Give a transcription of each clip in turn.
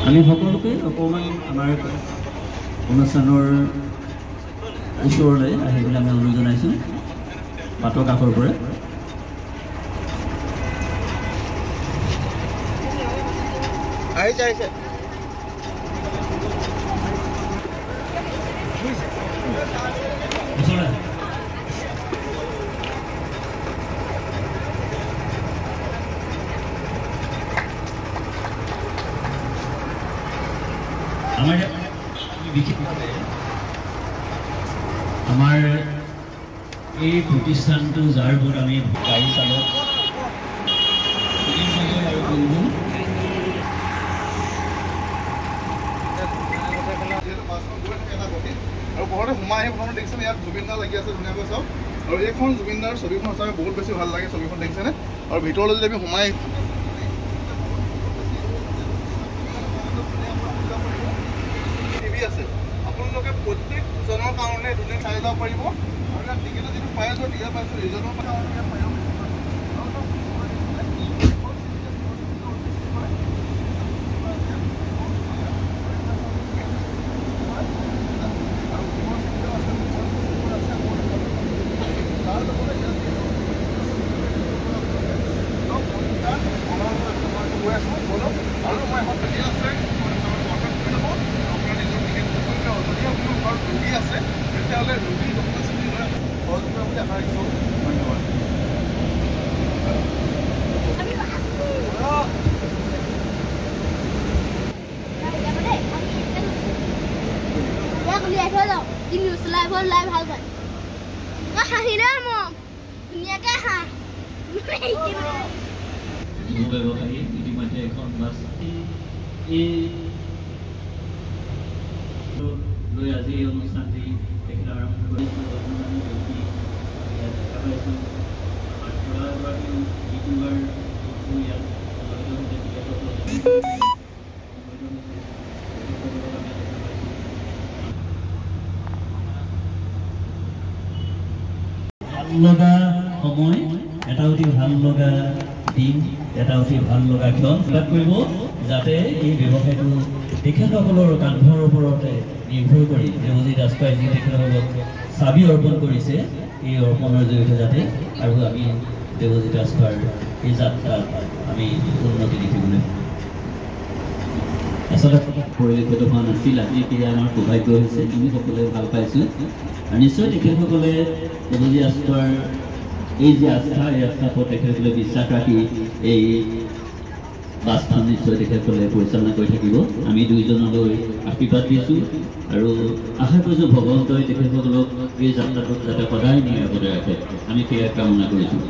আমি সকলোকে অকণমান আমাৰ অনুষ্ঠানৰ ওচৰলৈ আহিবলৈ আমি অনুৰোধ জনাইছোঁ বাটৰ কাষৰ পৰা। আহিছে আমাৰ এই প্ৰতিষ্ঠানটো যাৰ ওপৰত আমি গাড়ী চালক আৰু ঘৰতে সোমাই আহি প্ৰথমে দেখিছেনে ইয়াত জুবিনদা লাগি আছে ধুনীয়াকৈ চাওক। আৰু এইখন জুবিনদাৰ ছবিখন সঁচাকৈ বহুত বেছি ভাল লাগে ছবিখন দেখিছেনে। আৰু ভিতৰলৈ যদি আমি সোমাই টিভি আছে আপোনালোকে প্ৰত্যেকজনৰ কাৰণে ধুনীয়া চাই যাব পাৰিব। আৰু ইয়াত টিকেটৰ যিটো প্ৰাইজৰ দিয়া পাইছোঁ ৰিজনৰ কাৰণে ব্যৱসায়ী ইতিমধ্যে এখন বাছ লৈ আজি এই অনুষ্ঠানটি তেখেতে আৰম্ভ কৰিছোঁ। দেখা পাইছোঁ আমাৰ ল'ৰাগৰাকীও ইউটিউবাৰ ইয়াত ভাল লগা সময়, এটা অতি ভাল লগা দিন, এটা অতি ভাল লগা ক্ষণ লাভ কৰিব যাতে এই ব্যৱসায়টো তেখেতসকলৰ কান্ধৰ ওপৰতে নিৰ্ভৰ কৰি দেৱজিৎ ৰাজখোৱাই যি তেখেতসকলক চাবি অৰ্পণ কৰিছে এই অৰ্পণৰ জৰিয়তে যাতে আৰু আমি দেৱজিৎ ৰাজখোৱাৰ এই যাত্ৰাত আমি উন্নতি দেখিবলৈ আচলতে পৰিলক্ষিত হোৱা নাছিল। আজি এতিয়া আমাৰ সৌভাগ্য হৈছে, আমি সকলোৱে ভাল পাইছোঁ। আৰু নিশ্চয় তেখেতসকলে দেৱজিৎ ৰাজখোৱাৰ এই যে আস্থা, এই আস্থাৰ ওপৰত তেখেতসকলে বিশ্বাস ৰাখি এই বাছখন নিশ্চয় তেখেতসকলে পৰিচালনা কৰি থাকিব। আমি দুইজনলৈ আশীৰ্বাদ দিছোঁ আৰু আশা কৰিছোঁ ভগৱন্তই তেখেতসকলক এই যাত্ৰাটোত যাতে সদায় নিৰাপদে ৰাখে, আমি সেয়া কামনা কৰিছোঁ।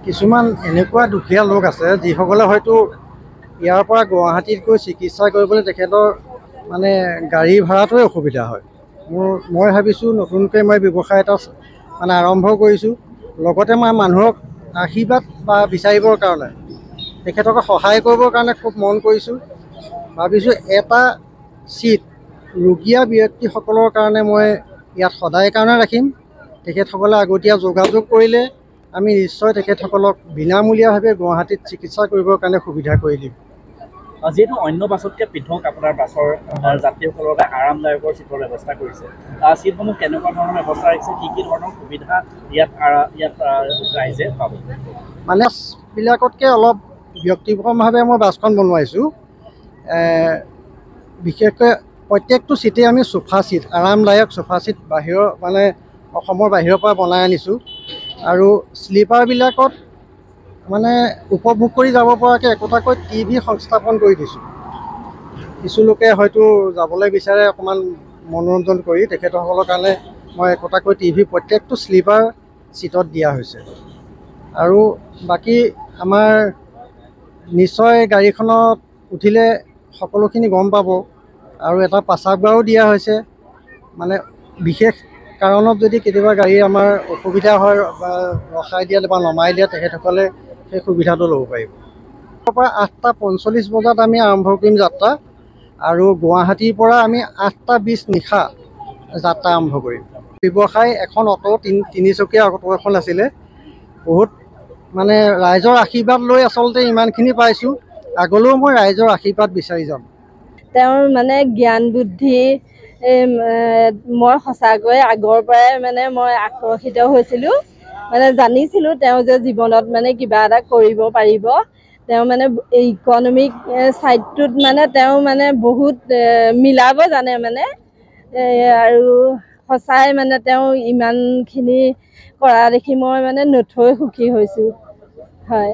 কিছুমান এনেকুৱা দুখীয়া লোক আছে যিসকলে হয়তো ইয়াৰ পৰা গুৱাহাটীত গৈ চিকিৎসা কৰিবলৈ তেখেতৰ মানে গাড়ী ভাড়াটোৱে অসুবিধা হয়। মই ভাবিছোঁ নতুনকৈ মই ব্যৱসায় এটা মানে আৰম্ভ কৰিছোঁ, লগতে মই মানুহক আশীৰ্বাদ বা বিচাৰিবৰ কাৰণে তেখেতক সহায় কৰিবৰ কাৰণে খুব মন কৰিছোঁ। ভাবিছোঁ এটা চিট ৰোগীয়া ব্যক্তিসকলৰ কাৰণে মই ইয়াত সদায় কাৰণে ৰাখিম। তেখেতসকলে আগতীয়া যোগাযোগ কৰিলে আমি নিশ্চয় তেখেতসকলক বিনামূলীয়াভাৱে গুৱাহাটীত চিকিৎসা কৰিবৰ কাৰণে সুবিধা কৰি দিম। যিহেতু অন্য বাছতকৈ পৃথক আপোনাৰ বাছৰ যাত্ৰীসকলৰ বাবে আৰামদায়কৰ চিটৰ ব্যৱস্থা কৰিছে, চিটসমূহ কেনেকুৱা ধৰণৰ ব্যৱস্থা ৰাখিছে, কি কি ধৰণৰ সুবিধা ইয়াত ৰাইজে পাব? মানে বাছবিলাকতকৈ অলপ ব্যক্তিগতভাৱে মই বাছখন বনোৱাইছোঁ। বিশেষকৈ প্ৰত্যেকটো চিটেই আমি চোফা চিট, আৰামদায়ক চোফা চিট বাহিৰৰ মানে অসমৰ বাহিৰৰ পৰা বনাই আনিছোঁ। আৰু শ্লিপাৰবিলাকত মানে উপভোগ কৰি যাব পৰাকৈ একোটাকৈ টিভি সংস্থাপন কৰি দিছোঁ। কিছু লোকে হয়তো যাবলৈ বিচাৰে অকণমান মনোৰঞ্জন কৰি, তেখেতসকলৰ কাৰণে মই একোটাকৈ টিভি প্ৰত্যেকটো শ্লিপাৰ ছিটত দিয়া হৈছে। আৰু বাকী আমাৰ নিশ্চয় গাড়ীখনত উঠিলে সকলোখিনি গম পাব। আৰু এটা প্ৰস্ৰাৱগাৰো দিয়া হৈছে, মানে বিশেষ কাৰণত যদি কেতিয়াবা গাড়ী আমাৰ অসুবিধা হয় বা ৰখাই দিয়া বা নমাই দিয়া, তেখেতসকলে সেই সুবিধাটো ল'ব পাৰিব। তাৰ পৰা 8:45 বজাত আমি আৰম্ভ কৰিম যাত্ৰা, আৰু গুৱাহাটীৰ পৰা আমি 8:20 নিশা যাত্ৰা আৰম্ভ কৰিম। ব্যৱসায় এখন অটো, তিনিচকীয়া অটো এখন আছিলে। বহুত মানে ৰাইজৰ আশীৰ্বাদ লৈ আচলতে ইমানখিনি পাইছোঁ। আগলৈও মই ৰাইজৰ আশীৰ্বাদ বিচাৰি যাম। তেওঁৰ মানে জ্ঞান বুদ্ধি মই সঁচাকৈ আগৰ পৰাই মানে মই আকৰ্ষিত হৈছিলোঁ। মানে জানিছিলোঁ তেওঁ যে জীৱনত মানে কিবা এটা কৰিব পাৰিব। তেওঁ মানে ইকনমিক ছাইডটোত মানে তেওঁ মানে বহুত মিলাব জানে মানে, আৰু সঁচাই মানে তেওঁ ইমানখিনি কৰা দেখি মই মানে নথৈ সুখী হৈছোঁ। হয়।